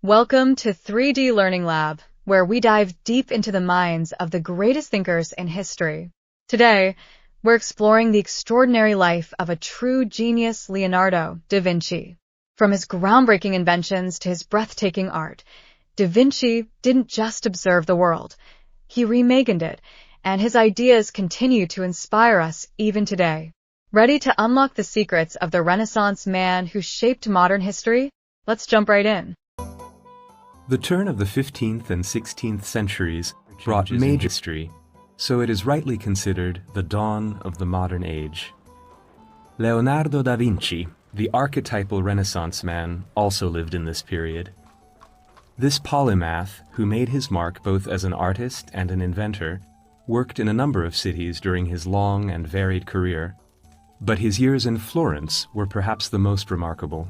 Welcome to 3D Learning Lab, where we dive deep into the minds of the greatest thinkers in history. Today, we're exploring the extraordinary life of a true genius, Leonardo da Vinci. From his groundbreaking inventions to his breathtaking art, da Vinci didn't just observe the world. He reimagined it, and his ideas continue to inspire us even today. Ready to unlock the secrets of the Renaissance man who shaped modern history? Let's jump right in. The turn of the 15th and 16th centuries brought major history, so it is rightly considered the dawn of the modern age. Leonardo da Vinci, the archetypal Renaissance man, also lived in this period. This polymath, who made his mark both as an artist and an inventor, worked in a number of cities during his long and varied career, but his years in Florence were perhaps the most remarkable.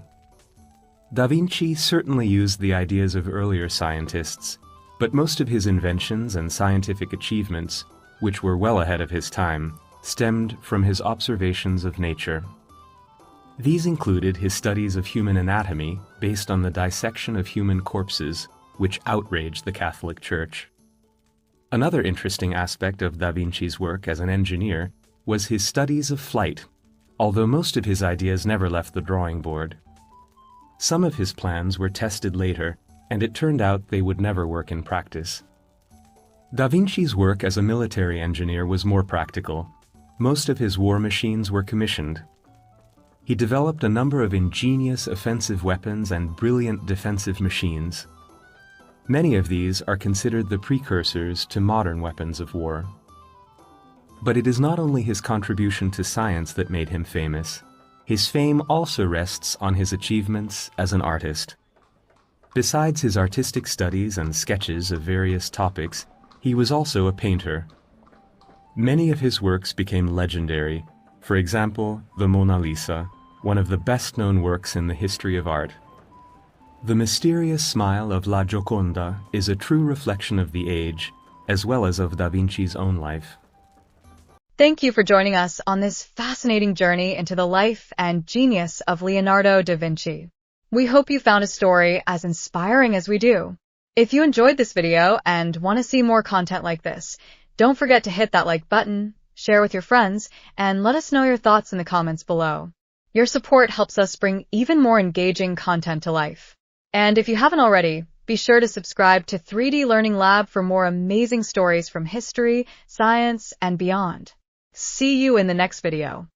Da Vinci certainly used the ideas of earlier scientists, but most of his inventions and scientific achievements, which were well ahead of his time, stemmed from his observations of nature. These included his studies of human anatomy based on the dissection of human corpses, which outraged the Catholic Church. Another interesting aspect of Da Vinci's work as an engineer was his studies of flight, although most of his ideas never left the drawing board. Some of his plans were tested later, and it turned out they would never work in practice. Da Vinci's work as a military engineer was more practical. Most of his war machines were commissioned. He developed a number of ingenious offensive weapons and brilliant defensive machines. Many of these are considered the precursors to modern weapons of war. But it is not only his contribution to science that made him famous. His fame also rests on his achievements as an artist. Besides his artistic studies and sketches of various topics, he was also a painter. Many of his works became legendary, for example, the Mona Lisa, one of the best-known works in the history of art. The mysterious smile of La Gioconda is a true reflection of the age, as well as of Da Vinci's own life. Thank you for joining us on this fascinating journey into the life and genius of Leonardo da Vinci. We hope you found his story as inspiring as we do. If you enjoyed this video and want to see more content like this, don't forget to hit that like button, share with your friends, and let us know your thoughts in the comments below. Your support helps us bring even more engaging content to life. And if you haven't already, be sure to subscribe to 3D Learning Lab for more amazing stories from history, science, and beyond. See you in the next video.